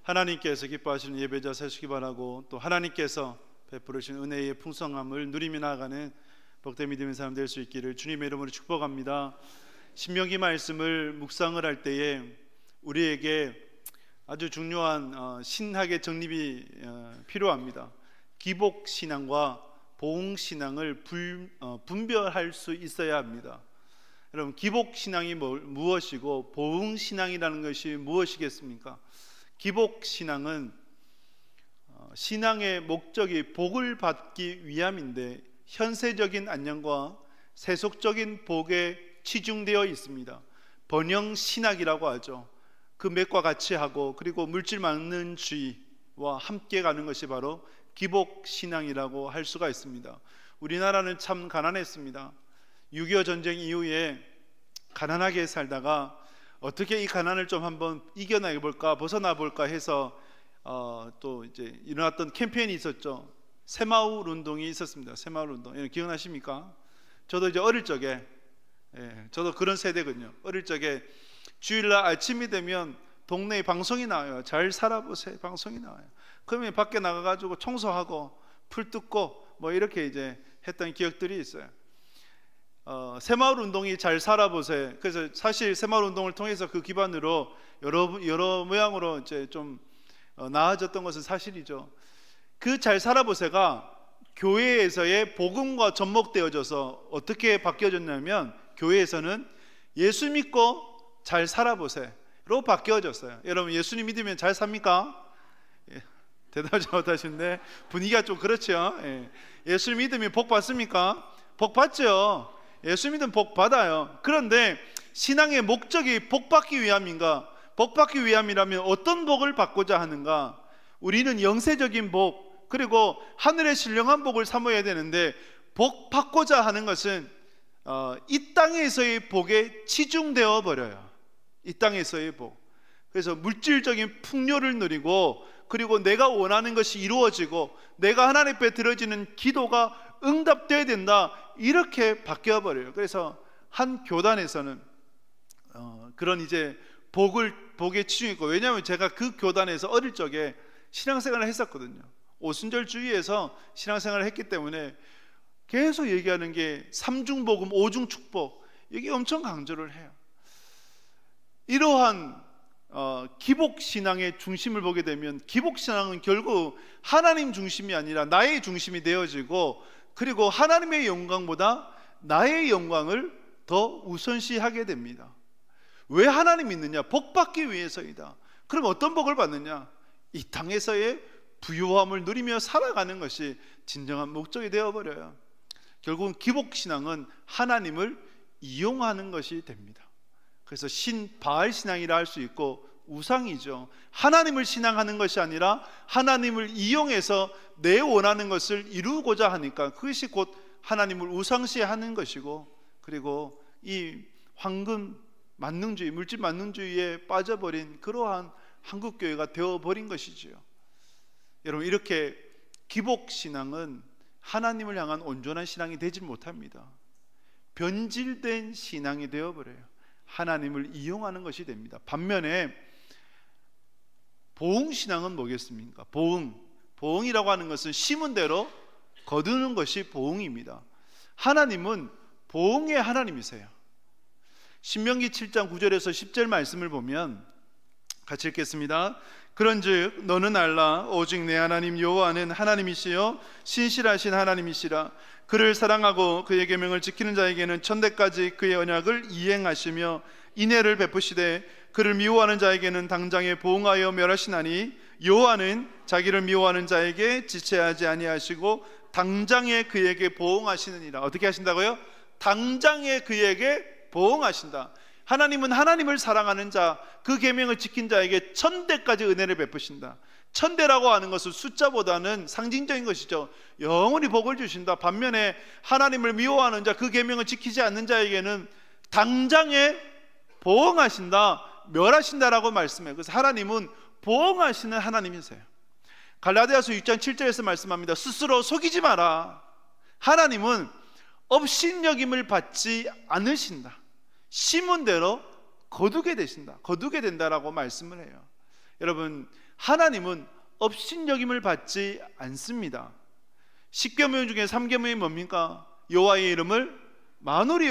하나님께서 기뻐하시는 예배자 되시기 바라고, 또 하나님께서 베풀으신 은혜의 풍성함을 누리며 나아가는 복된 믿음의 사람 될 수 있기를 주님의 이름으로 축복합니다. 신명기 말씀을 묵상을 할 때에 우리에게 아주 중요한 신학의 정립이 필요합니다. 기복신앙과 보응신앙을 분별할 수 있어야 합니다. 여러분, 기복신앙이 무엇이고 보응신앙이라는 것이 무엇이겠습니까? 기복신앙은 신앙의 목적이 복을 받기 위함인데 현세적인 안녕과 세속적인 복에 치중되어 있습니다. 번영신학이라고 하죠. 그 맥과 같이 하고, 그리고 물질 만능주의와 함께 가는 것이 바로 기복신앙이라고 할 수가 있습니다. 우리나라는 참 가난했습니다. 6.25 전쟁 이후에 가난하게 살다가 어떻게 이 가난을 좀 한번 이겨내 볼까, 벗어나 볼까 해서 또 이제 일어났던 캠페인이 있었죠. 새마을 운동이 있었습니다. 새마을 운동, 기억나십니까? 저도 이제 어릴 적에, 저도 그런 세대거든요. 어릴 적에 주일날 아침이 되면 동네에 방송이 나와요. 잘 살아보세요 방송이 나와요. 그러면 밖에 나가가지고 청소하고 풀 뜯고 뭐 이렇게 이제 했던 기억들이 있어요. 새마을 운동이 잘 살아보세요. 그래서 사실 새마을 운동을 통해서 그 기반으로 여러 모양으로 이제 좀 나아졌던 것은 사실이죠. 그 잘 살아보세가 교회에서의 복음과 접목되어져서 어떻게 바뀌어졌냐면, 교회에서는 예수 믿고 잘 살아보세요로 바뀌어졌어요. 여러분, 예수님 믿으면 잘 삽니까? 대답하지 못하시는데 분위기가 좀 그렇죠. 예수 믿으면 복 받습니까? 복 받죠. 예수 믿으면 복 받아요. 그런데 신앙의 목적이 복 받기 위함인가? 복 받기 위함이라면 어떤 복을 받고자 하는가? 우리는 영세적인 복, 그리고 하늘의 신령한 복을 삼아야 되는데, 복 받고자 하는 것은 이 땅에서의 복에 치중되어 버려요. 이 땅에서의 복. 그래서 물질적인 풍요를 누리고, 그리고 내가 원하는 것이 이루어지고 내가 하나님 앞에 드려지는 기도가 응답되어야 된다, 이렇게 바뀌어 버려요. 그래서 한 교단에서는 그런 이제 복에 치중했고, 왜냐하면 제가 그 교단에서 어릴 적에 신앙생활을 했었거든요. 오순절주의에서 신앙생활을 했기 때문에 계속 얘기하는 게 삼중복음, 오중축복, 이게 엄청 강조를 해요. 이러한 기복신앙의 중심을 보게 되면, 기복신앙은 결국 하나님 중심이 아니라 나의 중심이 되어지고, 그리고 하나님의 영광보다 나의 영광을 더 우선시하게 됩니다. 왜 하나님 믿느냐? 복 받기 위해서이다. 그럼 어떤 복을 받느냐? 이 땅에서의 부유함을 누리며 살아가는 것이 진정한 목적이 되어버려요. 결국은 기복신앙은 하나님을 이용하는 것이 됩니다. 그래서 바알신앙이라 할 수 있고, 우상이죠. 하나님을 신앙하는 것이 아니라 하나님을 이용해서 내 원하는 것을 이루고자 하니까 그것이 곧 하나님을 우상시하는 것이고, 그리고 이 황금 만능주의, 물질 만능주의에 빠져버린 그러한 한국교회가 되어버린 것이지요. 여러분, 이렇게 기복신앙은 하나님을 향한 온전한 신앙이 되지 못합니다. 변질된 신앙이 되어버려요. 하나님을 이용하는 것이 됩니다. 반면에 보응신앙은 뭐겠습니까? 보응이라고 하는 것은 심은 대로 거두는 것이 보응입니다. 하나님은 보응의 하나님이세요. 신명기 7장 9절에서 10절 말씀을 보면 같이 읽겠습니다. 그런즉 너는 알라, 오직 내 하나님 여호와는 하나님이시요 신실하신 하나님이시라. 그를 사랑하고 그의 계명을 지키는 자에게는 천대까지 그의 언약을 이행하시며 인애를 베푸시되, 그를 미워하는 자에게는 당장에 보응하여 멸하시나니 여호와는 자기를 미워하는 자에게 지체하지 아니하시고 당장에 그에게 보응하시느니라. 어떻게 하신다고요? 당장에 그에게 보응하신다. 하나님은 하나님을 사랑하는 자, 그 계명을 지킨 자에게 천대까지 은혜를 베푸신다. 천대라고 하는 것은 숫자보다는 상징적인 것이죠. 영원히 복을 주신다. 반면에 하나님을 미워하는 자, 그 계명을 지키지 않는 자에게는 당장에 보응하신다, 멸하신다라고 말씀해요. 그래서 하나님은 보응하시는 하나님이세요. 갈라디아서 6장 7절에서 말씀합니다. 스스로 속이지 마라. 하나님은 업신여김을 받지 않으신다. 심은 대로 거두게 된다라고 말씀을 해요. 여러분, 하나님은 업신여김을 받지 않습니다. 10계명 중에 3계명이 뭡니까? 여호와의 이름을 만홀히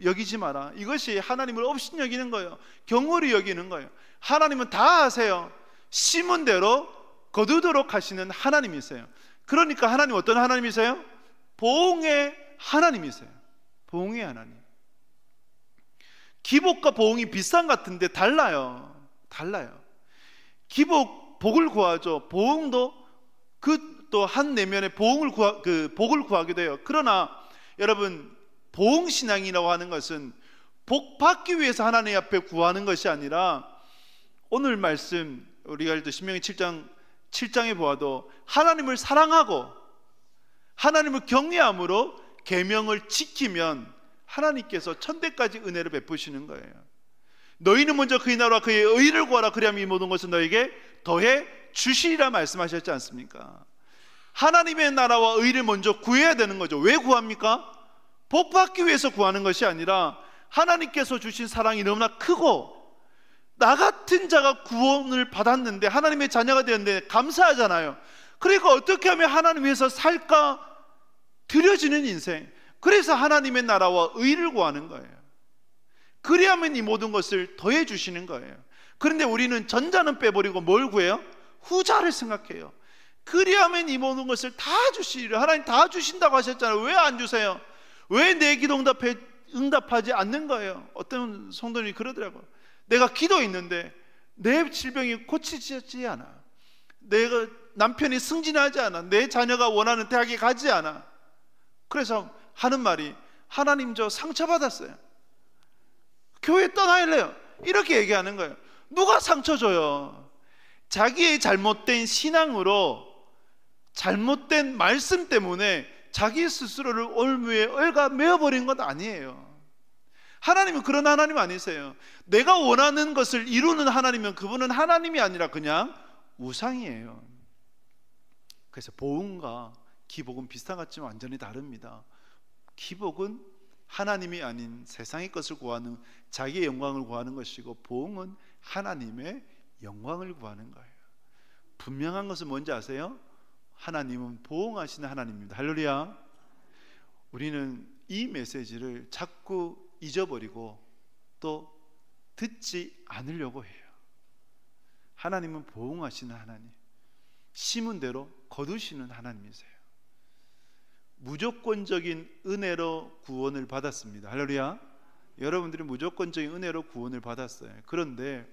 여기지 마라. 이것이 하나님을 업신여기는 거예요. 경홀히 여기는 거예요. 하나님은 다 아세요. 심은 대로 거두도록 하시는 하나님이세요. 그러니까 하나님 어떤 하나님이세요? 보응의 하나님이세요. 보응의 하나님. 기복과 보응이 비슷한 것 같은데 달라요. 기복, 복을 구하죠. 보응도 그 또 한 내면에 복을 구하기도 해요. 그러나 여러분, 보응신앙이라고 하는 것은 복 받기 위해서 하나님 앞에 구하는 것이 아니라, 오늘 말씀 우리가 읽던 신명기 7장에 보아도 하나님을 사랑하고 하나님을 경외함으로 계명을 지키면 하나님께서 천대까지 은혜를 베푸시는 거예요. 너희는 먼저 그의 나라와 그의 의를 구하라. 그리하면 이 모든 것은 너에게 더해 주시리라 말씀하셨지 않습니까? 하나님의 나라와 의를 먼저 구해야 되는 거죠. 왜 구합니까? 복 받기 위해서 구하는 것이 아니라 하나님께서 주신 사랑이 너무나 크고, 나 같은 자가 구원을 받았는데, 하나님의 자녀가 되었는데 감사하잖아요. 그러니까 어떻게 하면 하나님 위해서 살까 드려지는 인생. 그래서 하나님의 나라와 의를 구하는 거예요. 그리하면 이 모든 것을 더해 주시는 거예요. 그런데 우리는 전자는 빼버리고 뭘 구해요? 후자를 생각해요. 그리하면 이 모든 것을 다 주시리라. 하나님 다 주신다고 하셨잖아요. 왜 안 주세요? 왜 내 기도 응답하지 않는 거예요? 어떤 성도님이 그러더라고요. 내가 기도했는데 내 질병이 고치지 않아. 내가 남편이 승진하지 않아. 내 자녀가 원하는 대학에 가지 않아. 그래서 하는 말이, 하나님 저 상처받았어요. 교회 떠나야래요. 이렇게 얘기하는 거예요. 누가 상처 줘요? 자기의 잘못된 신앙으로, 잘못된 말씀 때문에 자기 스스로를 올무에 얼가 메어버린 것 아니에요. 하나님은 그런 하나님 아니세요. 내가 원하는 것을 이루는 하나님이면 그분은 하나님이 아니라 그냥 우상이에요. 그래서 보응과 기복은 비슷한 것 같지만 완전히 다릅니다. 기복은 하나님이 아닌 세상의 것을 구하는, 자기의 영광을 구하는 것이고, 보응은 하나님의 영광을 구하는 거예요. 분명한 것은 뭔지 아세요? 하나님은 보응하시는 하나님입니다. 할렐루야. 우리는 이 메시지를 자꾸 잊어버리고 또 듣지 않으려고 해요. 하나님은 보응하시는 하나님, 심은 대로 거두시는 하나님이세요. 무조건적인 은혜로 구원을 받았습니다. 할렐루야. 여러분들이 무조건적인 은혜로 구원을 받았어요. 그런데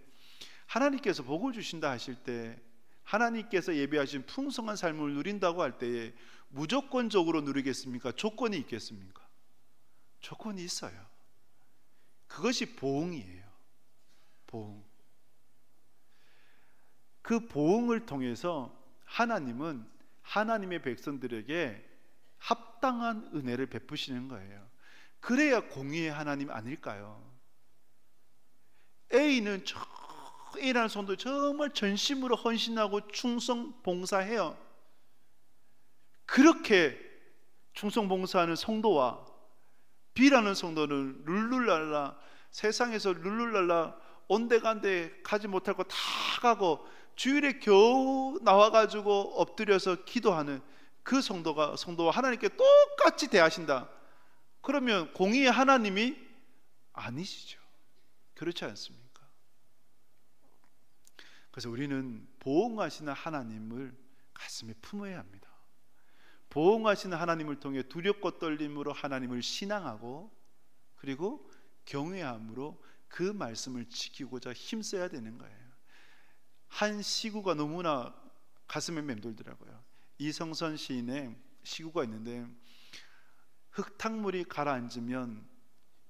하나님께서 복을 주신다 하실 때, 하나님께서 예비하신 풍성한 삶을 누린다고 할 때에 무조건적으로 누리겠습니까? 조건이 있겠습니까? 조건이 있어요. 그것이 보응이에요. 보응. 그 보응을 통해서 하나님은 하나님의 백성들에게 합당한 은혜를 베푸시는 거예요. 그래야 공의의 하나님 아닐까요? A는 A라는 성도 정말 전심으로 헌신하고 충성 봉사해요. 그렇게 충성 봉사하는 성도와 B라는 성도는 룰루랄라, 세상에서 룰루랄라 온데간데 가지 못할 거 다 가고 주일에 겨우 나와가지고 엎드려서 기도하는 그 성도와 하나님께 똑같이 대하신다. 그러면 공의의 하나님이 아니시죠. 그렇지 않습니까? 그래서 우리는 보응하시는 하나님을 가슴에 품어야 합니다. 보응하시는 하나님을 통해 두렵고 떨림으로 하나님을 신앙하고, 그리고 경외함으로 그 말씀을 지키고자 힘써야 되는 거예요. 한 시구가 너무나 가슴에 맴돌더라고요. 이성선 시인의 시구가 있는데, 흙탕물이 가라앉으면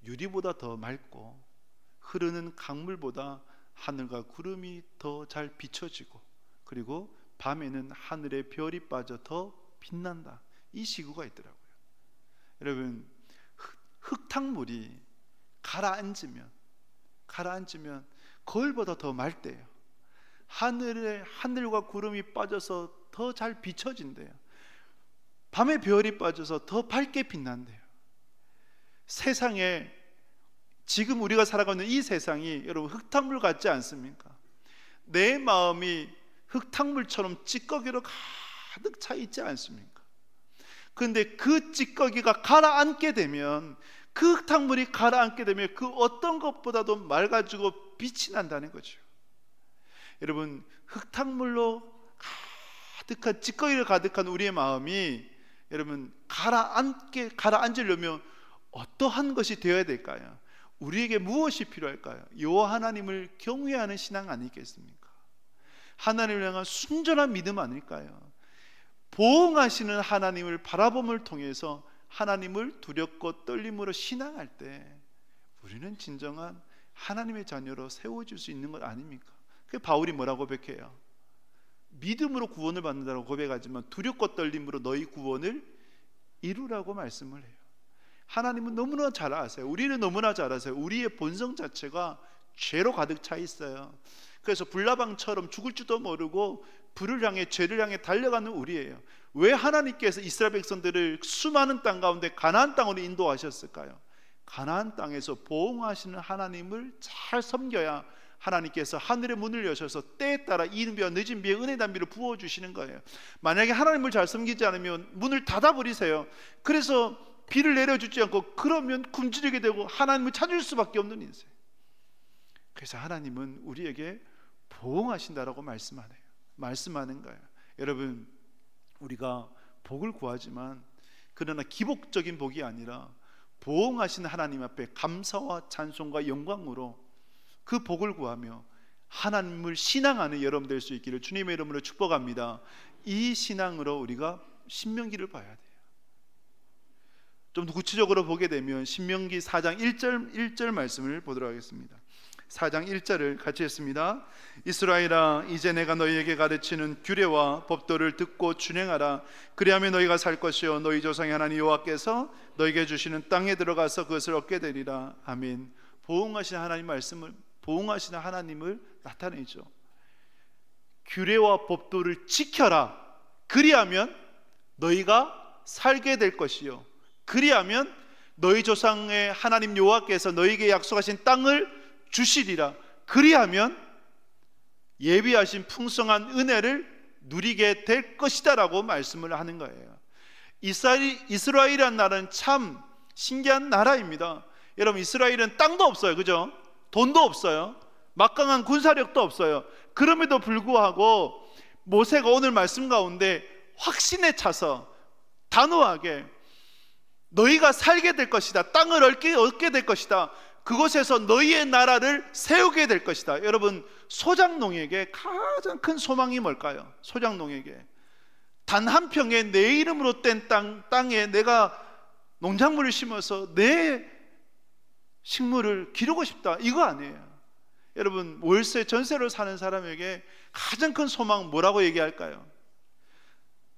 유리보다 더 맑고 흐르는 강물보다 하늘과 구름이 더 잘 비춰지고, 그리고 밤에는 하늘의 별이 빠져 더 빛난다. 이 시구가 있더라고요. 여러분, 흙탕물이 가라앉으면 거울보다 더 맑대요. 하늘과 구름이 빠져서 더 잘 비춰진대요. 밤에 별이 빠져서 더 밝게 빛난대요. 세상에, 지금 우리가 살아가고 있는 이 세상이 여러분 흙탕물 같지 않습니까? 내 마음이 흙탕물처럼 찌꺼기로 가득 차 있지 않습니까? 그런데 그 찌꺼기가 가라앉게 되면, 그 흙탕물이 가라앉게 되면 그 어떤 것보다도 맑아지고 빛이 난다는 거죠. 여러분, 흙탕물로 가득한, 찌꺼기를 가득한 우리의 마음이 여러분 가라앉으려면 어떠한 것이 되어야 될까요? 우리에게 무엇이 필요할까요? 여호와 하나님을 경외하는 신앙 아니겠습니까? 하나님을 향한 순전한 믿음 아닐까요? 보응하시는 하나님을 바라봄을 통해서 하나님을 두렵고 떨림으로 신앙할 때 우리는 진정한 하나님의 자녀로 세워질 수 있는 것 아닙니까? 그 바울이 뭐라고 고백해요? 믿음으로 구원을 받는다고 고백하지만 두렵고 떨림으로 너희 구원을 이루라고 말씀을 해요. 하나님은 너무나 잘 아세요. 우리는 너무나 잘 아세요. 우리의 본성 자체가 죄로 가득 차 있어요. 그래서 불나방처럼 죽을 줄도 모르고 불을 향해, 죄를 향해 달려가는 우리예요. 왜 하나님께서 이스라엘 백성들을 수많은 땅 가운데 가나안 땅으로 인도하셨을까요? 가나안 땅에서 보응하시는 하나님을 잘 섬겨야 하나님께서 하늘의 문을 여셔서 때에 따라 이른 비와 늦은 비에 은혜 담비를 부어주시는 거예요. 만약에 하나님을 잘 섬기지 않으면 문을 닫아버리세요. 그래서 비를 내려주지 않고 그러면 굶주리게 되고 하나님을 찾을 수밖에 없는 인생. 그래서 하나님은 우리에게 보응하신다라고 말씀하는 거예요. 여러분, 우리가 복을 구하지만 그러나 기복적인 복이 아니라 보응하신 하나님 앞에 감사와 찬송과 영광으로 그 복을 구하며 하나님을 신앙하는 여러분 될 수 있기를 주님의 이름으로 축복합니다. 이 신앙으로 우리가 신명기를 봐야 돼요. 좀 더 구체적으로 보게 되면 신명기 4장 1절 말씀을 보도록 하겠습니다. 4장 1절을 같이 했습니다. 이스라엘아, 이제 내가 너희에게 가르치는 규례와 법도를 듣고 준행하라. 그리하면 너희가 살 것이요 너희 조상의 하나님 여호와께서 너희에게 주시는 땅에 들어가서 그것을 얻게 되리라. 아멘. 보응하시는 하나님 말씀을, 보응하시는 하나님을 나타내죠. 규례와 법도를 지켜라. 그리하면 너희가 살게 될 것이요, 그리하면 너희 조상의 하나님 여호와께서 너희에게 약속하신 땅을 주시리라. 그리하면 예비하신 풍성한 은혜를 누리게 될 것이다 라고 말씀을 하는 거예요. 이스라엘이란 나라는 참 신기한 나라입니다. 여러분, 이스라엘은 땅도 없어요, 그죠? 돈도 없어요. 막강한 군사력도 없어요. 그럼에도 불구하고 모세가 오늘 말씀 가운데 확신에 차서 단호하게 너희가 살게 될 것이다, 땅을 얻게 될 것이다, 그곳에서 너희의 나라를 세우게 될 것이다. 여러분, 소작농에게 가장 큰 소망이 뭘까요? 소작농에게 단 한 평의 내 이름으로 된 땅에 내가 농작물을 심어서 내 식물을 기르고 싶다, 이거 아니에요. 여러분, 월세 전세로 사는 사람에게 가장 큰 소망 뭐라고 얘기할까요?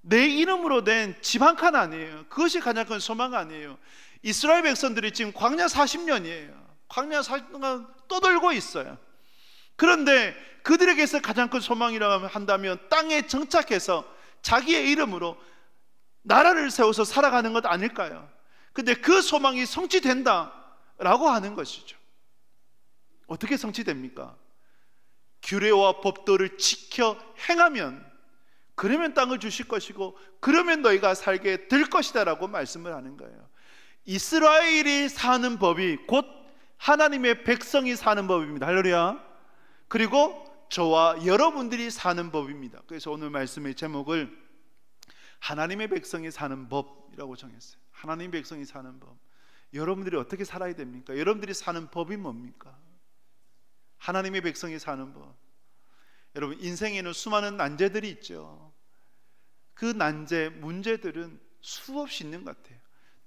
내 이름으로 된 집 한 칸 아니에요. 그것이 가장 큰 소망 아니에요. 이스라엘 백성들이 지금 광야 40년이에요. 광야 40년간 떠돌고 있어요. 그런데 그들에게서 가장 큰 소망이라고 한다면 땅에 정착해서 자기의 이름으로 나라를 세워서 살아가는 것 아닐까요? 근데 그 소망이 성취된다라고 하는 것이죠. 어떻게 성취됩니까? 규례와 법도를 지켜 행하면, 그러면 땅을 주실 것이고 그러면 너희가 살게 될 것이다 라고 말씀을 하는 거예요. 이스라엘이 사는 법이 곧 하나님의 백성이 사는 법입니다. 할렐루야. 그리고 저와 여러분들이 사는 법입니다. 그래서 오늘 말씀의 제목을 하나님의 백성이 사는 법이라고 정했어요. 하나님의 백성이 사는 법. 여러분들이 어떻게 살아야 됩니까? 여러분들이 사는 법이 뭡니까? 하나님의 백성이 사는 법. 여러분, 인생에는 수많은 난제들이 있죠. 그 난제, 문제들은 수없이 있는 것 같아요.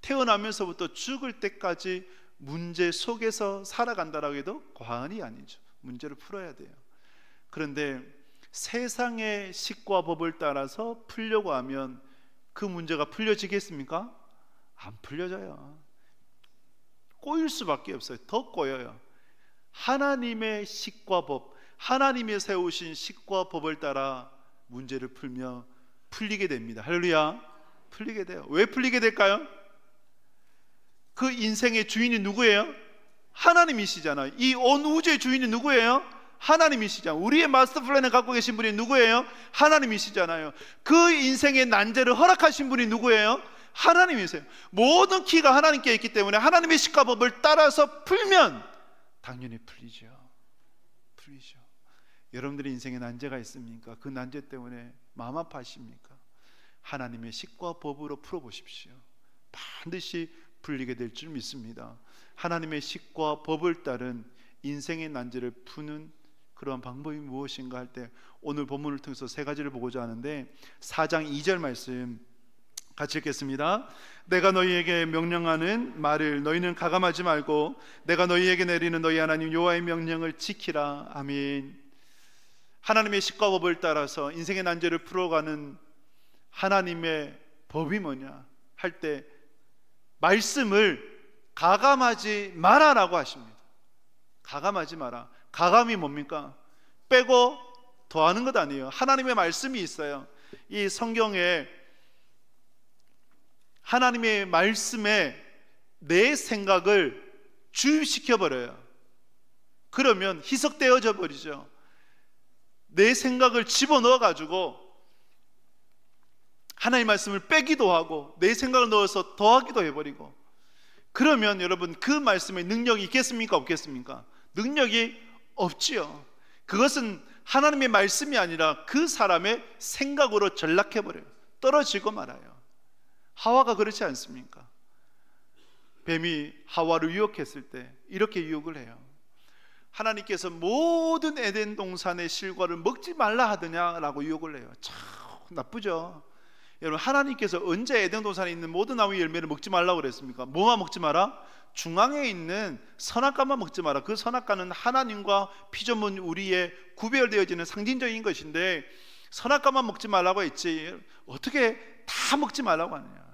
태어나면서부터 죽을 때까지 문제 속에서 살아간다라고 해도 과언이 아니죠. 문제를 풀어야 돼요. 그런데 세상의 식과 법을 따라서 풀려고 하면 그 문제가 풀려지겠습니까? 안 풀려져요. 꼬일 수밖에 없어요. 더 꼬여요. 하나님의 식과 법, 하나님이 세우신 식과 법을 따라 문제를 풀며 풀리게 됩니다. 할렐루야. 풀리게 돼요. 왜 풀리게 될까요? 그 인생의 주인이 누구예요? 하나님이시잖아요. 이 온 우주의 주인이 누구예요? 하나님이시잖아요. 우리의 마스터 플랜을 갖고 계신 분이 누구예요? 하나님이시잖아요. 그 인생의 난제를 허락하신 분이 누구예요? 하나님이세요. 모든 키가 하나님께 있기 때문에 하나님의 식과 법을 따라서 풀면 당연히 풀리죠. 여러분들의 인생에 난제가 있습니까? 그 난제 때문에 마음 아파하십니까? 하나님의 식과 법으로 풀어보십시오. 반드시 풀리게 될 줄 믿습니다. 하나님의 식과 법을 따른 인생의 난제를 푸는 그러한 방법이 무엇인가 할 때 오늘 본문을 통해서 세 가지를 보고자 하는데, 4장 2절 말씀 같이 읽겠습니다. 내가 너희에게 명령하는 말을 너희는 가감하지 말고 내가 너희에게 내리는 너희 하나님 여호와의 명령을 지키라. 아멘. 하나님의 식과 법을 따라서 인생의 난제를 풀어가는 하나님의 법이 뭐냐 할 때 말씀을 가감하지 마라라고 하십니다. 가감하지 마라. 가감이 뭡니까? 빼고 더하는 것 아니에요. 하나님의 말씀이 있어요. 이 성경에 하나님의 말씀에 내 생각을 주입시켜버려요. 그러면 희석되어져 버리죠. 내 생각을 집어넣어가지고 하나님의 말씀을 빼기도 하고 내 생각을 넣어서 더하기도 해버리고, 그러면 여러분 그 말씀에 능력이 있겠습니까? 없겠습니까? 능력이 없지요. 그것은 하나님의 말씀이 아니라 그 사람의 생각으로 전락해버려요. 떨어지고 말아요. 하와가 그렇지 않습니까? 뱀이 하와를 유혹했을 때 이렇게 유혹을 해요. 하나님께서 모든 에덴 동산의 실과를 먹지 말라 하더냐라고 유혹을 해요. 참 나쁘죠. 여러분, 하나님께서 언제 에덴 동산에 있는 모든 나무 열매를 먹지 말라고 그랬습니까? 뭐만 먹지 마라? 중앙에 있는 선악과만 먹지 마라. 그 선악과는 하나님과 피조물 우리의 구별되어지는 상징적인 것인데 선악과만 먹지 말라고 했지 어떻게 다 먹지 말라고 하느냐.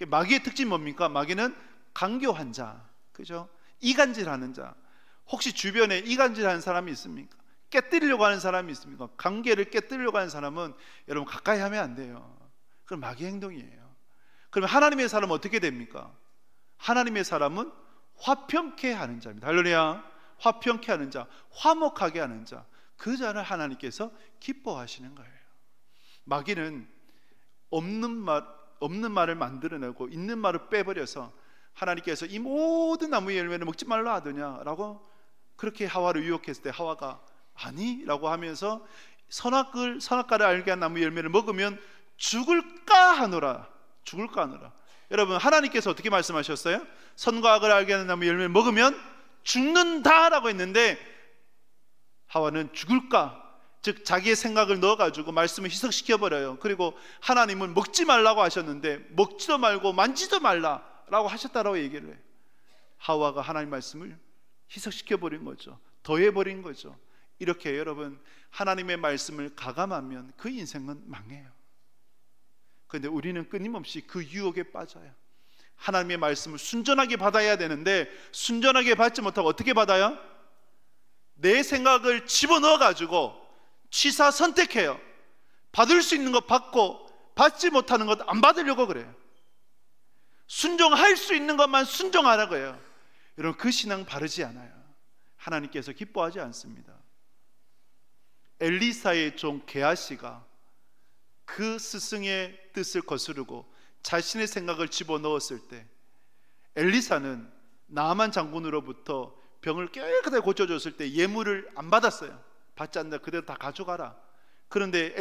마귀의 특징이 뭡니까? 마귀는 강교한 자, 그죠? 이간질하는 자. 혹시 주변에 이간질하는 사람이 있습니까? 깨뜨리려고 하는 사람이 있습니까? 관계를 깨뜨리려고 하는 사람은 여러분 가까이 하면 안 돼요. 그럼 마귀 행동이에요. 그러면 하나님의 사람은 어떻게 됩니까? 하나님의 사람은 화평케 하는 자입니다. 할렐루야. 화평케 하는 자, 화목하게 하는 자, 그 자를 하나님께서 기뻐하시는 거예요. 마귀는 없는 말을 만들어내고 있는 말을 빼버려서 하나님께서 이 모든 나무의 열매를 먹지 말라 하더냐라고 그렇게 하와를 유혹했을 때 하와가 아니라고 하면서 선악과를 알게 한 나무 열매를 먹으면 죽을까 하노라. 여러분, 하나님께서 어떻게 말씀하셨어요? 선과 악을 알게 하는 나무 열매를 먹으면 죽는다라고 했는데 하와는 죽을까, 즉 자기의 생각을 넣어가지고 말씀을 희석시켜버려요. 그리고 하나님은 먹지 말라고 하셨는데 먹지도 말고 만지도 말라라고 하셨다라고 얘기를 해요. 하와가 하나님 말씀을 희석시켜버린 거죠. 더해버린 거죠. 이렇게 여러분, 하나님의 말씀을 가감하면 그 인생은 망해요. 그런데 우리는 끊임없이 그 유혹에 빠져요. 하나님의 말씀을 순전하게 받아야 되는데 순전하게 받지 못하고 어떻게 받아요? 내 생각을 집어넣어가지고 취사 선택해요. 받을 수 있는 것 받고 받지 못하는 것 안 받으려고 그래요. 순종할 수 있는 것만 순종하라고 해요. 여러분, 그 신앙 바르지 않아요. 하나님께서 기뻐하지 않습니다. 엘리사의 종 게하시가 그 스승의 뜻을 거스르고 자신의 생각을 집어넣었을 때 엘리사는 나아만 장군으로부터 병을 깨끗하게 고쳐줬을 때 예물을 안 받았어요. 받지 않는다, 그대로 다 가져가라. 그런데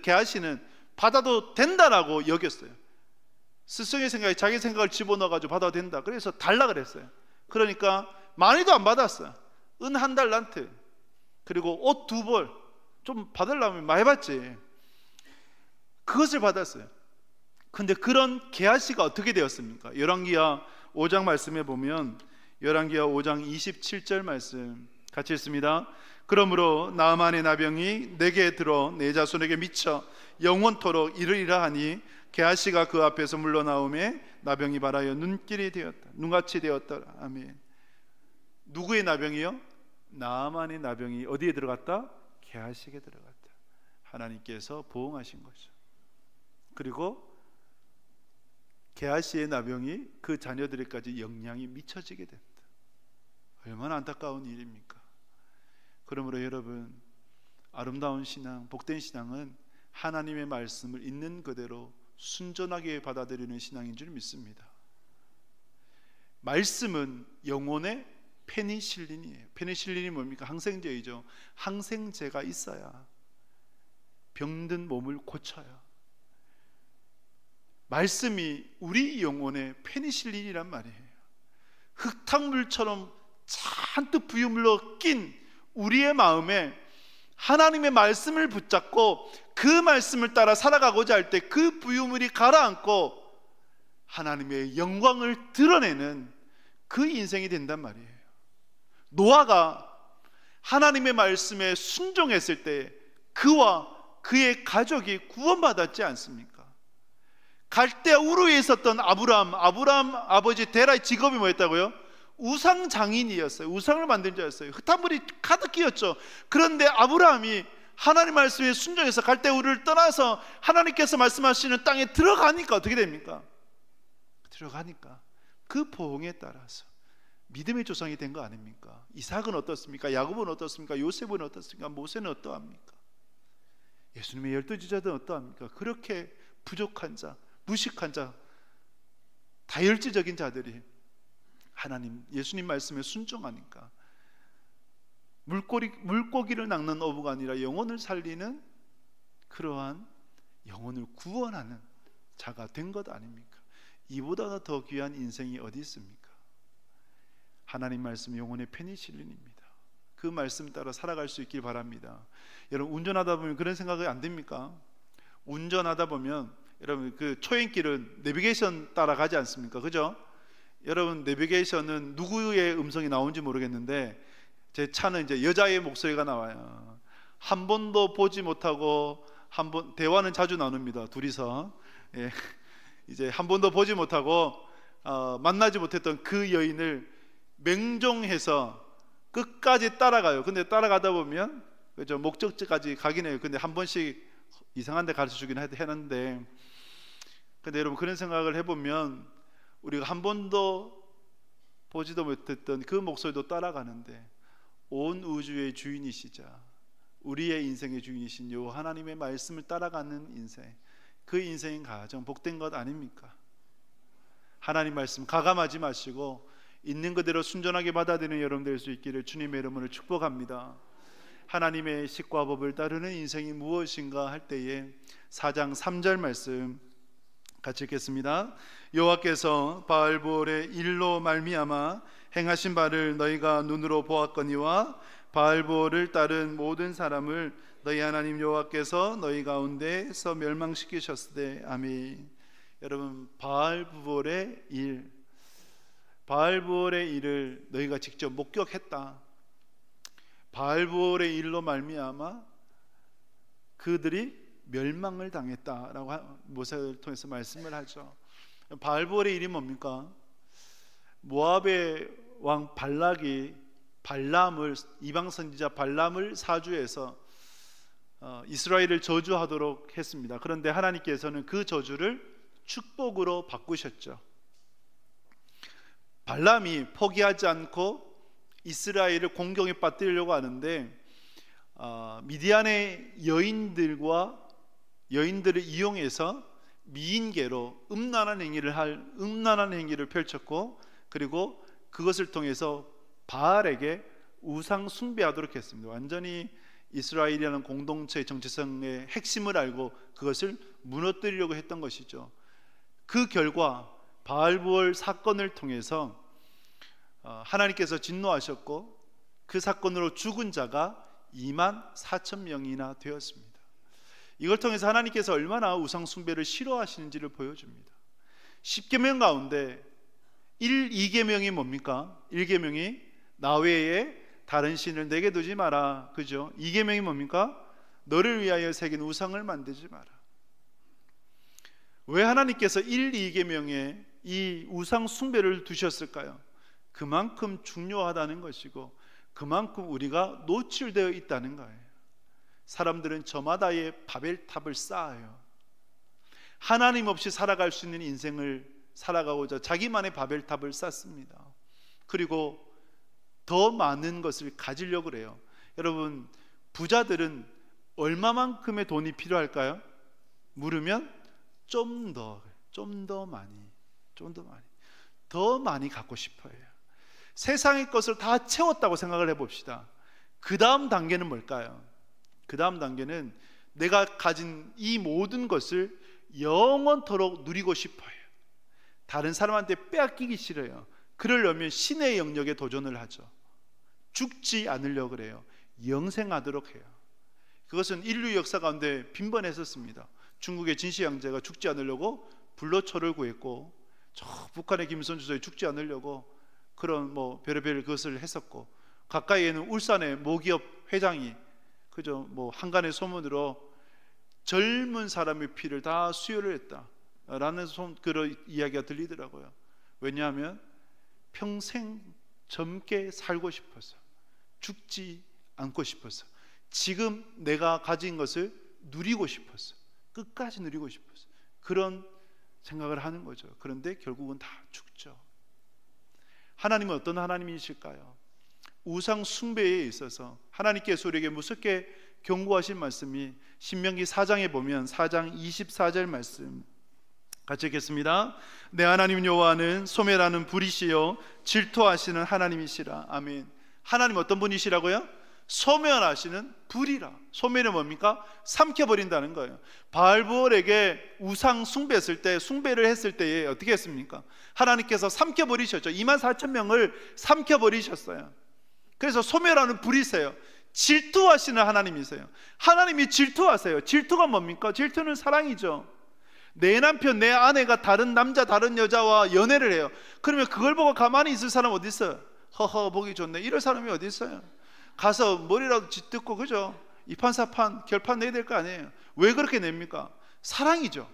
게하시는 받아도 된다라고 여겼어요. 스승의 생각에 자기 생각을 집어넣어가지고 받아도 된다, 그래서 달라 그랬어요. 그러니까 많이도 안 받았어요. 은 1달란트, 그리고 옷 2벌, 좀 받으려면 많이 받지. 그것을 받았어요. 근데 그런 게하시가 어떻게 되었습니까? 열왕기하 5장 말씀에 보면 열왕기하 5장 27절 말씀 같이 읽습니다. 그러므로 나아만의 나병이 내게 들어 내 자손에게 미쳐 영원토록 이르리라 하니 게하시가 그 앞에서 물러나오매 나병이 발하여 눈길이 되었다, 눈같이 되었더라. 아멘. 누구의 나병이요? 나아만의 나병이 어디에 들어갔다? 게하시에게 들어갔다. 하나님께서 보응하신 거죠. 그리고 게하시의 나병이 그 자녀들에게까지 영향이 미쳐지게 된다. 얼마나 안타까운 일입니까? 그러므로 여러분, 아름다운 신앙, 복된 신앙은 하나님의 말씀을 있는 그대로 순전하게 받아들이는 신앙인 줄 믿습니다. 말씀은 영혼의 페니실린이에요. 페니실린이 뭡니까? 항생제이죠. 항생제가 있어야 병든 몸을 고쳐요. 말씀이 우리 영혼의 페니실린이란 말이에요. 흙탕물처럼 잔뜩 부유물로 낀 우리의 마음에 하나님의 말씀을 붙잡고 그 말씀을 따라 살아가고자 할 때 그 부유물이 가라앉고 하나님의 영광을 드러내는 그 인생이 된단 말이에요. 노아가 하나님의 말씀에 순종했을 때 그와 그의 가족이 구원받았지 않습니까? 갈대아 우르에 있었던 아브라함 아버지 데라의 직업이 뭐였다고요? 우상 장인이었어요. 우상을 만든 자였어요. 흙탕물이 가득 끼었죠. 그런데 아브라함이 하나님 말씀에 순종해서 갈대아 우르를 떠나서 하나님께서 말씀하시는 땅에 들어가니까 어떻게 됩니까? 들어가니까 그 보응에 따라서 믿음의 조상이 된 거 아닙니까? 이삭은 어떻습니까? 야곱은 어떻습니까? 요셉은 어떻습니까? 모세는 어떠합니까? 예수님의 12제자들은 어떠합니까? 그렇게 부족한 자, 무식한 자, 다혈질적인 자들이 하나님, 예수님 말씀에 순종하니까 물고기를 낚는 어부가 아니라 영혼을 살리는 그러한 영혼을 구원하는 자가 된 것 아닙니까? 이보다 더 귀한 인생이 어디 있습니까? 하나님 말씀 영혼의 페니실린입니다. 그 말씀 따라 살아갈 수 있길 바랍니다. 여러분, 운전하다 보면 그런 생각이 안 듭니까? 운전하다 보면 여러분, 그 초행길은 내비게이션 따라가지 않습니까? 그죠? 여러분, 내비게이션은 누구의 음성이 나오는지 모르겠는데 제 차는 이제 여자의 목소리가 나와요. 한 번도 보지 못하고 대화는 자주 나눕니다. 둘이서. 예. 이제 한 번도 보지 못하고 만나지 못했던 그 여인을 맹종해서 끝까지 따라가요. 근데 따라가다 보면 그죠, 목적지까지 가긴 해요. 근데 한 번씩 이상한 데 가르쳐 주긴 했는데, 근데 여러분, 그런 생각을 해보면 우리가 한 번도 보지도 못했던 그 목소리도 따라가는데 온 우주의 주인이시자 우리의 인생의 주인이신 요 하나님의 말씀을 따라가는 인생, 그 인생인 가정 복된 것 아닙니까? 하나님 말씀 가감하지 마시고 있는 그대로 순전하게 받아들이는 여러분 될 수 있기를 주님의 이름으로 축복합니다. 하나님의 식과 법을 따르는 인생이 무엇인가 할 때에 4장 3절 말씀 같이 읽겠습니다. 여호와께서 바알보올의 일로 말미암아 행하신 바를 너희가 눈으로 보았거니와 바알보올을 따른 모든 사람을 너희 하나님 여호와께서 너희 가운데서 멸망시키셨으되 아멘. 여러분, 바알보올의 일을 너희가 직접 목격했다. 바알보올의 일로 말미암아 그들이 멸망을 당했다라고 모세를 통해서 말씀을 하죠. 바알보올의 일이 뭡니까? 모압의 왕 발락이 이방 선지자 발람을 사주해서 이스라엘을 저주하도록 했습니다. 그런데 하나님께서는 그 저주를 축복으로 바꾸셨죠. 발람이 포기하지 않고 이스라엘을 공경에 빠뜨리려고 하는데 미디안의 여인들을 이용해서 미인계로 음란한 행위를 펼쳤고, 그리고 그것을 통해서 바알에게 우상 숭배하도록 했습니다. 완전히 이스라엘이라는 공동체의 정체성의 핵심을 알고 그것을 무너뜨리려고 했던 것이죠. 그 결과 바알부올 사건을 통해서 하나님께서 진노하셨고 그 사건으로 죽은 자가 24,000명이나 되었습니다. 이걸 통해서 하나님께서 얼마나 우상 숭배를 싫어하시는지를 보여줍니다. 10계명 가운데 2계명이 뭡니까? 1계명이 나 외에 다른 신을 내게 두지 마라, 그죠? 2계명이 뭡니까? 너를 위하여 새긴 우상을 만들지 마라. 왜 하나님께서 2계명에 이 우상 숭배를 두셨을까요? 그만큼 중요하다는 것이고 그만큼 우리가 노출되어 있다는 거예요. 사람들은 저마다의 바벨탑을 쌓아요. 하나님 없이 살아갈 수 있는 인생을 살아가고자 자기만의 바벨탑을 쌓습니다. 그리고 더 많은 것을 가지려고 그래요. 여러분, 부자들은 얼마만큼의 돈이 필요할까요? 물으면 좀 더 많이 더 많이 갖고 싶어요. 세상의 것을 다 채웠다고 생각을 해봅시다. 그 다음 단계는 뭘까요? 그 다음 단계는 내가 가진 이 모든 것을 영원토록 누리고 싶어요. 다른 사람한테 빼앗기기 싫어요. 그러려면 신의 영역에 도전을 하죠. 죽지 않으려고 그래요. 영생하도록 해요. 그것은 인류 역사 가운데 빈번했었습니다. 중국의 진시 양제가 죽지 않으려고 불로초를 구했고, 저 북한의 김선주석이 죽지 않으려고 그런 별의별 것을 했었고, 가까이에는 울산의 모기업 회장이 그저 한간의 소문으로 젊은 사람의 피를 다 수혈을 했다라는 그런 이야기가 들리더라고요. 왜냐하면 평생 젊게 살고 싶어서, 죽지 않고 싶어서, 지금 내가 가진 것을 누리고 싶어서, 끝까지 누리고 싶어서 그런 생각을 하는 거죠. 그런데 결국은 다 죽죠. 하나님은 어떤 하나님이실까요? 우상 숭배에 있어서 하나님께서 우리에게 무섭게 경고하신 말씀이 신명기 4장에 보면 4장 24절 말씀 같이 읽겠습니다. 내 하나님 여호와는 소멸하는 불이시요 질투하시는 하나님이시라. 아멘. 하나님 어떤 분이시라고요? 소멸하시는 불이라. 소멸은 뭡니까? 삼켜버린다는 거예요. 바알부올에게 우상 숭배했을 때, 숭배를 했을 때에 어떻게 했습니까? 하나님께서 삼켜버리셨죠. 24,000명을 삼켜버리셨어요. 그래서 소멸하는 불이세요. 질투하시는 하나님이세요. 하나님이 질투하세요. 질투가 뭡니까? 질투는 사랑이죠. 내 남편, 내 아내가 다른 남자, 다른 여자와 연애를 해요. 그러면 그걸 보고 가만히 있을 사람 어디 있어요? 허허 보기 좋네, 이럴 사람이 어디 있어요? 가서 머리라도 짓듣고 그죠? 이판사판 결판 내야 될 거 아니에요. 왜 그렇게 냅니까? 사랑이죠.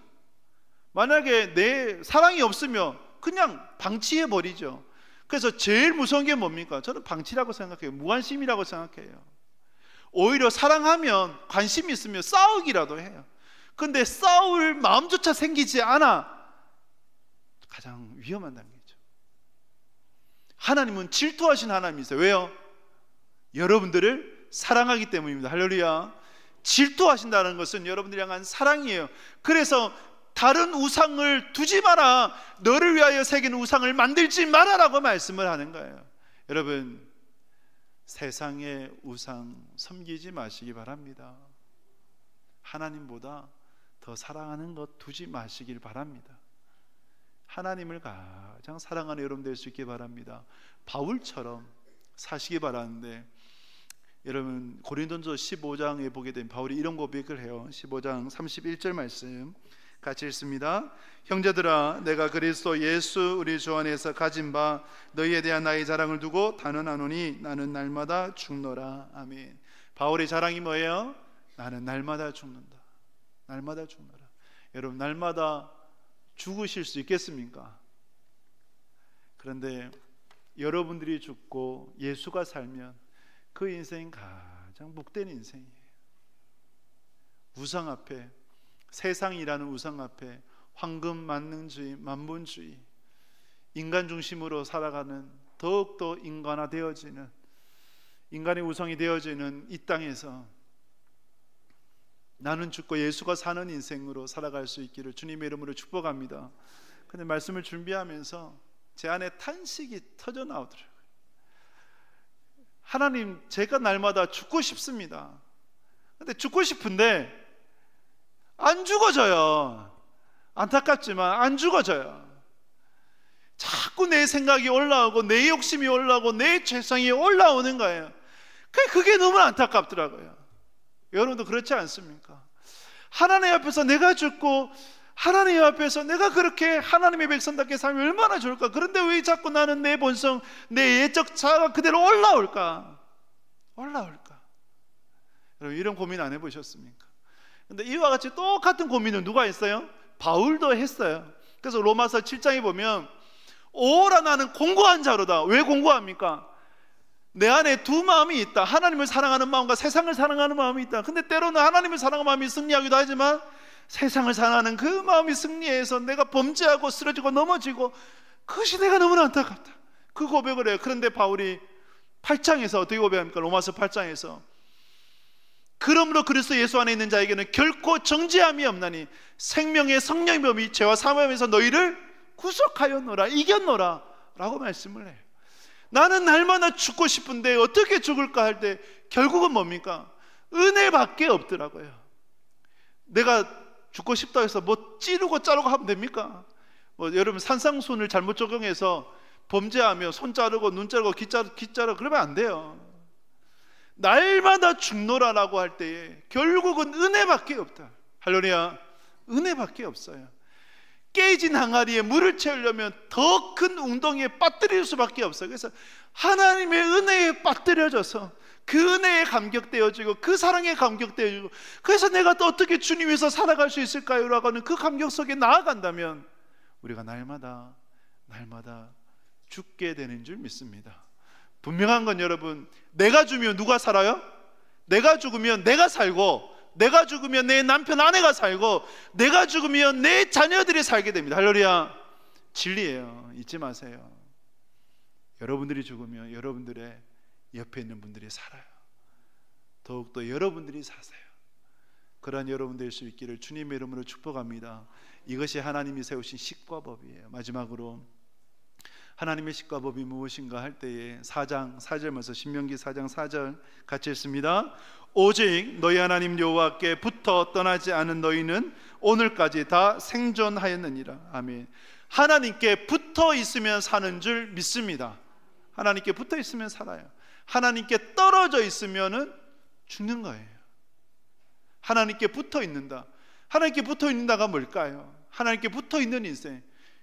만약에 내 사랑이 없으면 그냥 방치해 버리죠. 그래서 제일 무서운 게 뭡니까? 저는 방치라고 생각해요. 무관심이라고 생각해요. 오히려 사랑하면 관심이 있으면 싸우기라도 해요. 근데 싸울 마음조차 생기지 않아 가장 위험한 단계죠. 하나님은 질투하신 하나님이세요. 왜요? 여러분들을 사랑하기 때문입니다. 할렐루야. 질투하신다는 것은 여러분들이 향한 사랑이에요. 그래서 다른 우상을 두지 마라, 너를 위하여 새긴 우상을 만들지 마라라고 말씀을 하는 거예요. 여러분, 세상의 우상 섬기지 마시기 바랍니다. 하나님보다 더 사랑하는 것 두지 마시길 바랍니다. 하나님을 가장 사랑하는 여러분 될 수 있기 바랍니다. 바울처럼 사시기 바라는데, 여러분 고린도전서 15장에 보게 되면 바울이 이런 고백을 해요. 15장 31절 말씀 같이 읽습니다. 형제들아, 내가 그리스도 예수 우리 주 안에서 가진 바 너희에 대한 나의 자랑을 두고 단언하노니 나는 날마다 죽노라. 아멘. 바울의 자랑이 뭐예요? 나는 날마다 죽는다. 날마다 죽노라. 여러분, 날마다 죽으실 수 있겠습니까? 그런데 여러분들이 죽고 예수가 살면 그 인생이 가장 복된 인생이에요. 우상 앞에, 세상이라는 우상 앞에 황금 만능주의, 만본주의, 인간 중심으로 살아가는, 더욱더 인간화되어지는, 인간의 우상이 되어지는 이 땅에서 나는 죽고 예수가 사는 인생으로 살아갈 수 있기를 주님의 이름으로 축복합니다. 근데 말씀을 준비하면서 제 안에 탄식이 터져 나오더라고요. 하나님, 제가 날마다 죽고 싶습니다. 근데 죽고 싶은데 안 죽어져요. 안타깝지만 안 죽어져요. 자꾸 내 생각이 올라오고 내 욕심이 올라오고 내 죄성이 올라오는 거예요. 그게 너무 안타깝더라고요. 여러분도 그렇지 않습니까? 하나님 앞에서 내가 죽고 하나님 앞에서 내가 그렇게 하나님의 백성답게 살면 얼마나 좋을까? 그런데 왜 자꾸 나는 내 본성, 내 예적 자아가 그대로 올라올까? 여러분, 이런 고민 안 해보셨습니까? 근데 이와 같이 똑같은 고민은 누가 했어요? 바울도 했어요. 그래서 로마서 7장에 보면 오라 나는 공고한 자로다. 왜 공고합니까? 내 안에 두 마음이 있다. 하나님을 사랑하는 마음과 세상을 사랑하는 마음이 있다. 근데 때로는 하나님을 사랑하는 마음이 승리하기도 하지만 세상을 사랑하는 그 마음이 승리해서 내가 범죄하고 쓰러지고 넘어지고, 그것이 내가 너무나 안타깝다. 그 고백을 해요. 그런데 바울이 8장에서 어떻게 고백합니까? 로마서 8장에서 그러므로 그리스도 예수 안에 있는 자에게는 결코 정죄함이 없나니 생명의 성령의 몸이 죄와 사함에서 너희를 구속하였노라, 이겼노라 라고 말씀을 해요. 나는 날마다 죽고 싶은데 어떻게 죽을까 할 때 결국은 뭡니까? 은혜밖에 없더라고요. 내가 죽고 싶다 해서 뭐 찌르고 자르고 하면 됩니까? 뭐 여러분 산상순을 잘못 적용해서 범죄하며 손 자르고 눈 자르고 귀 자르고 그러면 안 돼요. 날마다 죽노라라고 할 때에 결국은 은혜밖에 없다. 할렐루야. 은혜밖에 없어요. 깨진 항아리에 물을 채우려면 더 큰 웅덩이에 빠뜨릴 수밖에 없어요. 그래서 하나님의 은혜에 빠뜨려져서 그 은혜에 감격되어지고 그 사랑에 감격되어지고, 그래서 내가 또 어떻게 주님 위해서 살아갈 수 있을까요? 라고 하는 그 감격 속에 나아간다면 우리가 날마다 죽게 되는 줄 믿습니다. 분명한 건 여러분, 내가 죽으면 누가 살아요? 내가 죽으면 내가 살고, 내가 죽으면 내 남편 아내가 살고, 내가 죽으면 내 자녀들이 살게 됩니다. 할렐루야. 진리예요. 잊지 마세요. 여러분들이 죽으면 여러분들의 옆에 있는 분들이 살아요. 더욱더 여러분들이 사세요. 그러한 여러분 될 수 있기를 주님의 이름으로 축복합니다. 이것이 하나님이 세우신 식과법이에요. 마지막으로 하나님의 식과법이 무엇인가 할 때에 4장 4절면서 신명기 4장 4절 같이 읽습니다. 오직 너희 하나님 여호와께 붙어 떠나지 않은 너희는 오늘까지 다 생존하였느니라. 아멘. 하나님께 붙어 있으면 사는 줄 믿습니다. 하나님께 붙어 있으면 살아요. 하나님께 떨어져 있으면 죽는 거예요. 하나님께 붙어 있는다. 하나님께 붙어 있는다가 뭘까요? 하나님께 붙어 있는 인생,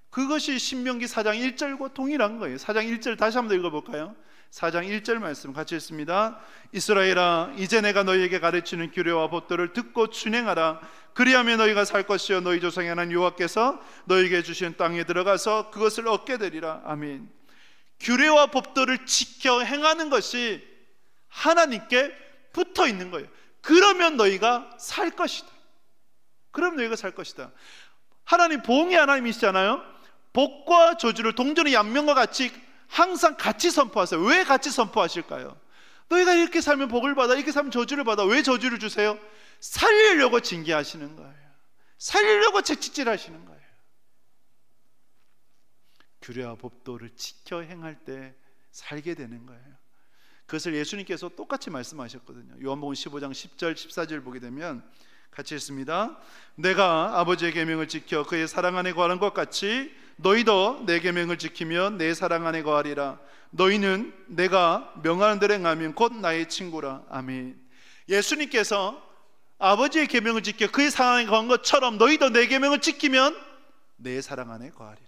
그것이 신명기 4장 1절과 동일한 거예요. 4장 1절 다시 한번 읽어볼까요? 4장 1절 말씀 같이 읽습니다. 이스라엘아, 이제 내가 너희에게 가르치는 규례와 법도를 듣고 준행하라. 그리하면 너희가 살 것이요 너희 조상의 하나님 여호와께서 너희에게 주신 땅에 들어가서 그것을 얻게 되리라. 아멘. 규례와 법도를 지켜 행하는 것이 하나님께 붙어 있는 거예요. 그러면 너희가 살 것이다. 그럼 너희가 살 것이다. 하나님 보응의 하나님이시잖아요. 복과 저주를 동전의 양면과 같이 항상 같이 선포하세요. 왜 같이 선포하실까요? 너희가 이렇게 살면 복을 받아, 이렇게 살면 저주를 받아. 왜 저주를 주세요? 살리려고 징계하시는 거예요. 살리려고 채찍질 하시는 거예요. 규례와 법도를 지켜 행할 때 살게 되는 거예요. 그것을 예수님께서 똑같이 말씀하셨거든요. 요한복음 15장 10절 14절 보게 되면 같이 읽습니다. 내가 아버지의 계명을 지켜 그의 사랑 안에 거하는 것 같이 너희도 내 계명을 지키면 내 사랑 안에 거하리라. 너희는 내가 명하는 대로 행하면 곧 나의 친구라. 아멘. 예수님께서 아버지의 계명을 지켜 그의 사랑 안에 거한 것처럼 너희도 내 계명을 지키면 내 사랑 안에 거하리라.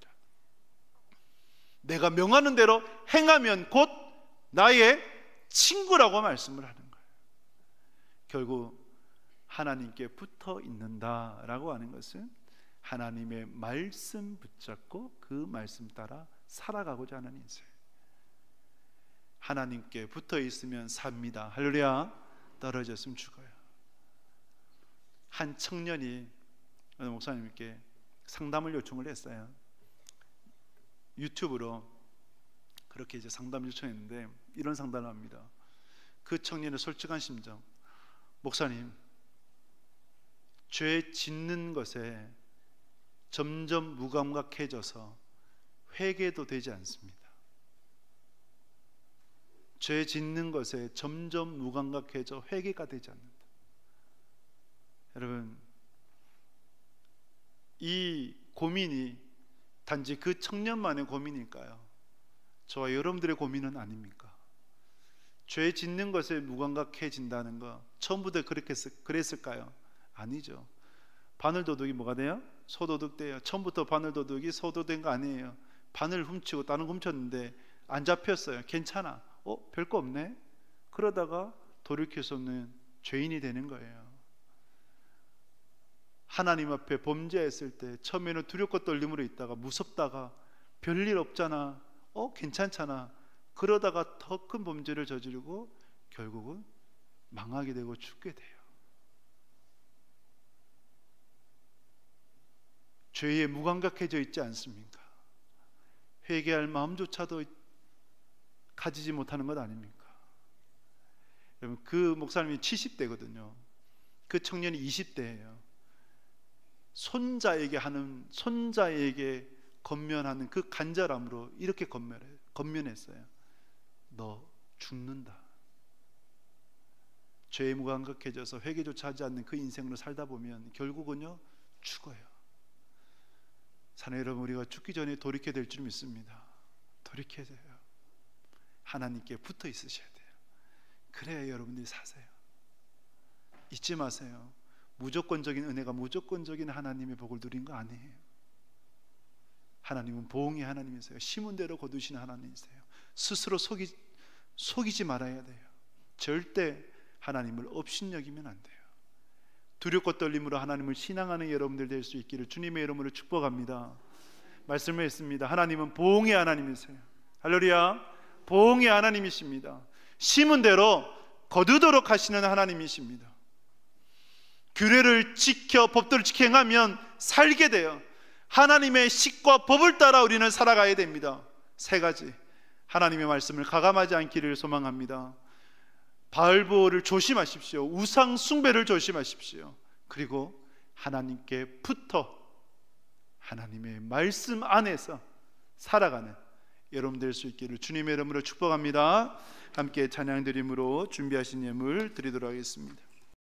내가 명하는 대로 행하면 곧 나의 친구라고 말씀을 하는 거예요. 결국 하나님께 붙어 있는다라고 하는 것은 하나님의 말씀 붙잡고 그 말씀 따라 살아가고자 하는 인생. 하나님께 붙어 있으면 삽니다. 할렐루야. 떨어졌으면 죽어요. 한 청년이 어느 목사님께 상담을 요청을 했어요. 유튜브로 그렇게 이제 상담 요청했는데 이런 상담을 합니다. 그 청년의 솔직한 심정. 목사님, 죄 짓는 것에 점점 무감각해져서 회개도 되지 않습니다. 죄 짓는 것에 점점 무감각해져 회개가 되지 않는다. 여러분, 이 고민이 단지 그 청년만의 고민일까요? 저와 여러분들의 고민은 아닙니까? 죄 짓는 것에 무감각해진다는 거 처음부터 그렇게 그랬을까요? 아니죠. 바늘도둑이 뭐가 돼요? 소도둑 돼요. 처음부터 바늘도둑이 소도둑인 거 아니에요. 바늘 훔치고 다른 거 훔쳤는데 안 잡혔어요. 괜찮아. 별거 없네. 그러다가 돌이킬 수 없는 죄인이 되는 거예요. 하나님 앞에 범죄했을 때 처음에는 두렵고 떨림으로 있다가 무섭다가 별일 없잖아, 괜찮잖아, 그러다가 더 큰 범죄를 저지르고 결국은 망하게 되고 죽게 돼요. 죄에 무감각해져 있지 않습니까? 회개할 마음조차도 가지지 못하는 것 아닙니까? 여러분, 그 목사님이 70대거든요. 그 청년이 20대예요. 손자에게 건면하는 그 간절함으로 이렇게 건면했어요. 너 죽는다. 죄에 무감각해져서 회개조차 하지 않는 그 인생으로 살다 보면 결국은요 죽어요. 사랑하는 여러분, 우리가 죽기 전에 돌이켜야 될 줄 믿습니다. 돌이켜야 돼요. 하나님께 붙어 있으셔야 돼요. 그래야 여러분들이 사세요. 잊지 마세요. 무조건적인 은혜가 무조건적인 하나님의 복을 누린 거 아니에요. 하나님은 보응의 하나님이세요. 심은 대로 거두시는 하나님이세요. 스스로 속이지 말아야 돼요. 절대 하나님을 업신여기면 안 돼요. 두렵고 떨림으로 하나님을 신앙하는 여러분들 될 수 있기를 주님의 이름으로 축복합니다. 말씀을 했습니다. 하나님은 보응의 하나님이세요. 할렐루야. 보응의 하나님이십니다. 심은 대로 거두도록 하시는 하나님이십니다. 규례를 지켜 법도를 지켜 행하면 살게 돼요. 하나님의 식과 법을 따라 우리는 살아가야 됩니다. 세 가지, 하나님의 말씀을 가감하지 않기를 소망합니다. 바알보를 조심하십시오. 우상 숭배를 조심하십시오. 그리고 하나님께 붙어 하나님의 말씀 안에서 살아가는 여러분 될 수 있기를 주님의 이름으로 축복합니다. 함께 찬양 드림으로 준비하신 예물 드리도록 하겠습니다.